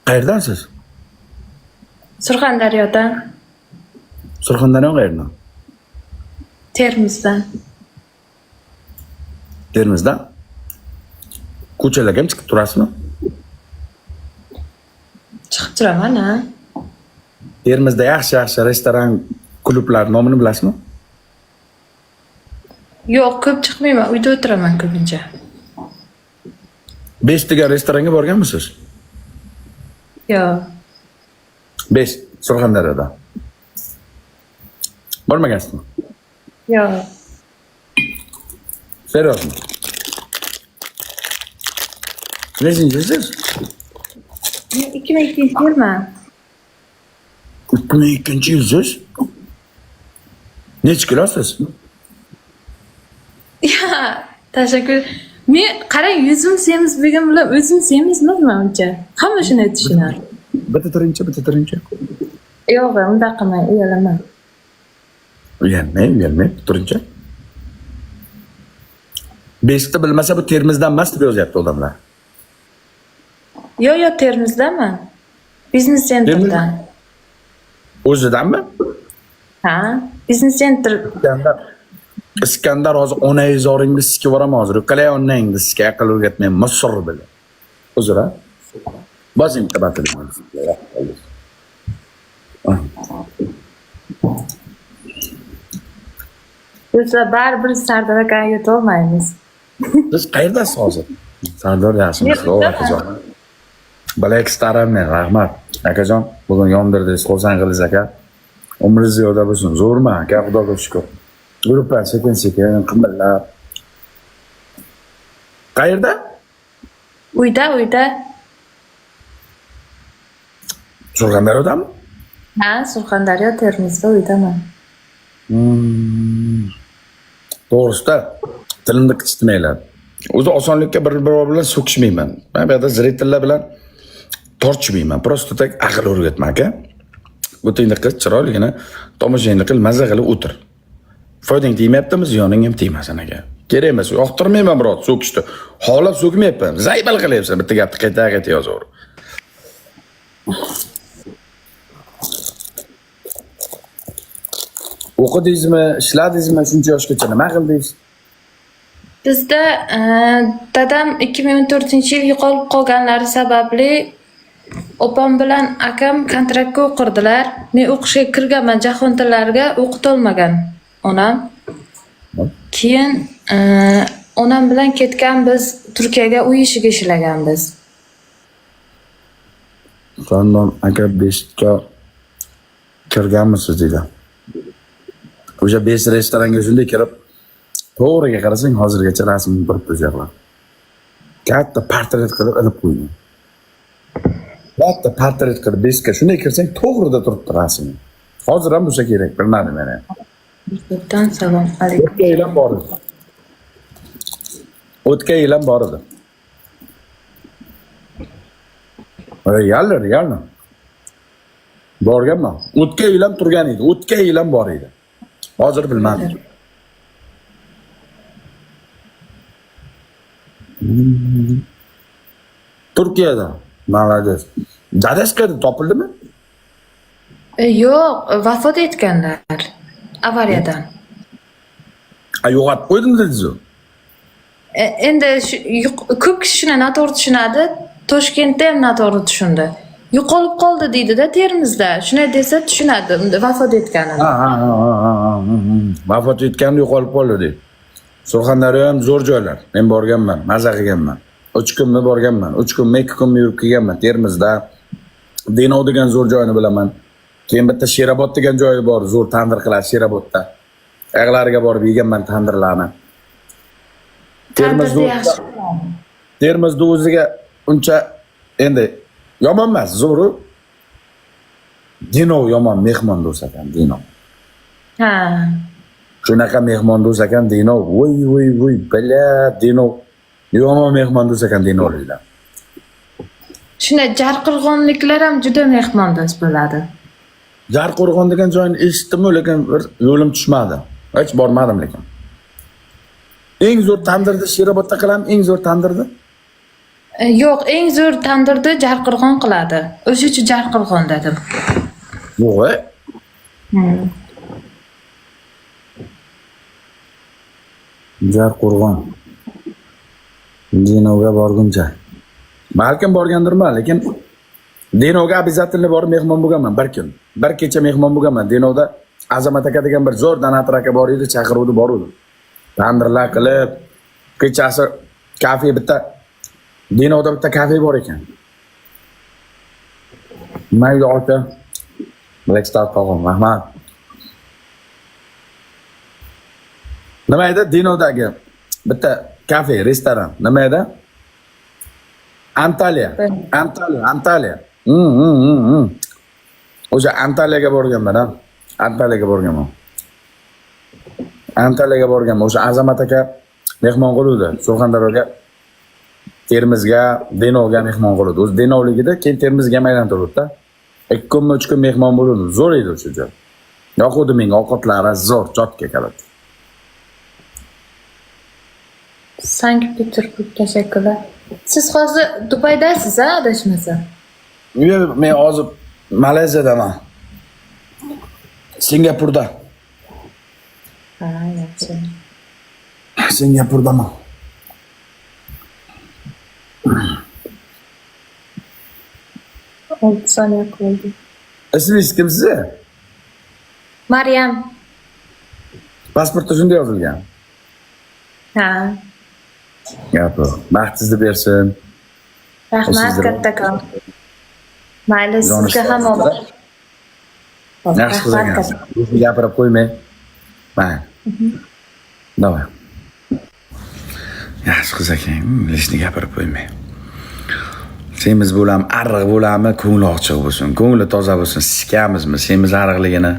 Qayerdansiz? Surxondaryodan, Surxondaryo qayerdan? Termizdan. Termizdan? Ko'chalarga ham chiqib turasizmi? Chiqib turaman, ha? Termizda yaxshi restoran, klublar nomini bilasizmi? Yo'q, ko'p chiqmayman, uyda o'tiraman ko'pincha. Best degan restoranga borganmisiz? Yo'q. Best, Surxondaryoda. Bormagansizmi? Yo'q. Seriozmi? Nechinchisiz? Men 2002-yilman. 2002-yilsiz? Necha kilosiz? Ya, tashakkur. Men qarang, yuzim semiz bo'lgan bilan o'zim semizman uncha. Hamma shuni aytishadi. Bitta turingchi. Yo'q, unda qilmang, uyalaman. Uyalmay, turingchi. Bestni bilmasa bu Termizdan emas deb yozyapti odamlar. Yo'q, Termizdaman. Biznes centerdan. O'zidanmi? Ha, biznes center. Iskandar hozir onangiz sikib yuboraman hozir. Qalay onangizni sizga aql o'rgatmayman, masur bilan. Hozir ha? Bosing tabatini. Biz baribir Sardor akaga yetolmaymiz. Siz qayerdasiz hozir? Sardor yaxshimisiz? Akajon. Balak staramman, rahmat. Akajon, bugun yondirdingiz, xursand qildingiz aka. Umringiz ziyoda bo'lsin. Zo'rmi aka? Xudoga shukr. Yuribman sekin qimillab. Qayerda? Uyda. Surxondaryodami? Ha, Surxondaryo, Termizda uydaman. To'g'risida tilimni qichitmaylar. O'zi osonlikka bir-biri bilan so'kishmayman. Men bu yerda zritillar bilan tortishmayman. Prosta tak aql o'rgatma aka. O'tingni qil, chiroyligina tomoshabinni qil, maza qilib o'tir. Foydang tegmayaptimi, ziyoning ham tegmasin aka. Kerak emas, yoqtirmayman biror so'kishni. Xohlab so'kmayapman. Zaybal qilyapsan, bitta gapni qayta yozaver. O'qidingizmi, ishladingizmi shuncha yoshgacha nima qildingiz? Bizda dadam 2014-yil yo'qolib qolganlari sababli opam bilan akam kontraktga o'qirdilar. Men o'qishga kirganman, jahon tillariga o'qitolmagan onam. Keyin onam bilan ketgan, biz Turkiyaga uy ishiga ishlaganmiz. Qanday aka 5ga kirganmisiz dedi. O'sha 5 restoranga shunday kirib, to'g'riga qarasang hozirgacha rasmini turibdi o'shalar. Katta portret qilib ilib qo'ygan. Katta portret qilib 5ga shunday kirsang to'g'rida turibdi rasmi. Hozir ham bo'lsa kerak, bilmadim men. Yurtdan salom alaykum. O'tgan yil ham bor edi. Realni. Borganman. O'tgan yil ham turgan edi. O'tgan yil ham bor edi. Hozir bilmadim. Turkiyada. Malades. Dadasi qayerda topildimi? Yo'q, vafot etganlar avariyadan. Yo'qotib qo'ydimi dedingiz? Endi ko'p kishi shuni noto'g'ri tushunadi. Toshkentda ham noto'g'ri tushundi. Yo'qolib qoldi deydi-da Termizda. Shunday desa tushunadi, unda vafot etganini. Vafot etganda yo'qolib qoldi deydi. Surxondaryo ham zo'r joylar. Men borganman, maza qilganman. 3 kunmi borganman. 3 kunmi, 2 kunmi yurib kelganman Termizda. Denov degan zo'r joyini bilaman. Keyin bitta Sherobod degan joyi bor, zo'r tandir qiladi Sherobodda. Ayaqlariga borib yeganman tandirlarni. Termizda o'ziga uncha endi yomon emas, zo'ru. Denov yomon mehmon do'st ekan, Denov. Ha. Shunaqa mehmon do'st ekan Denov. Voy, bala Denov. Yomon mehmon do'st ekan Denovlar. Shunday Jarqo'rg'onliklar ham juda mehmon do'st bo'ladi. Jarqo'rg'on degan joyni eshitdim, lekin yo'lim tushmadi. Hech bormadim lekin. Eng zo'r tandirni Sherobodda qilaman, eng zo'r tandirni. Yo'q, eng zo'r tandirda jarqirg'on qiladi. O'sha uchun jarqirg'on dedim. Yo'q. Jarqo'rg'on. Dinoga borguncha. Balkim borgandirman, lekin Dinoga обязательно borib mehmon bo'lganman bir kun. Bir kecha mehmon bo'lganman. Dinoda Azamat aka degan bir zo'r donator aka bor edi, chaqiruvdi, boruvdi. Tandirlar qilib, kechasi kafe bitta Dinoda bitta kafe bor ekan. Mayli aka. Black Star qog'on, rahmat. Nima edi Dinodagi bitta kafe, restoran? Nima edi? Antaliya. O'sha Antaliyaga borganman, ha. Antaliyaga borganman. O'sha Azamat aka mehmon qiluvdi. Surxondaryoga, Termizga, Dinoga mehmon qiluvdi. O'zi Dinoligida keyin Termizga ham aylantiruvdi-da. 2 kunmi 3 kun mehmon bo'luvdi. Zo'r edi o'sha joy. Yoquvdi menga ovqatlari zo'r, jotga kalat. Sankt-Peterburg, tashakkurlar. Siz hozir Dubaydasiz, ha, adashmasam? Men hozir Malayziyadaman. Singapurda. Ha, yaxshi. Singapurdaman. Olti soniya qoldi. Ismingiz kim siz? Maryam. Pasportda shunday yozilgan. Ha. Gapi. Baxtingizni bersin. Rahmat kattakon. Mayli, sizga ham omad. Yaxshi qilgansiz. Gapirib qo'ymang. Mayli. Davay. Yaxshi qiz ekan, lishni gapirib qo'ymang. Semiz bo'lami, arriq bo'lami, ko'ngli ochiq bo'lsin, ko'ngli toza bo'lsin. Sikamizmi, semiz arriqligini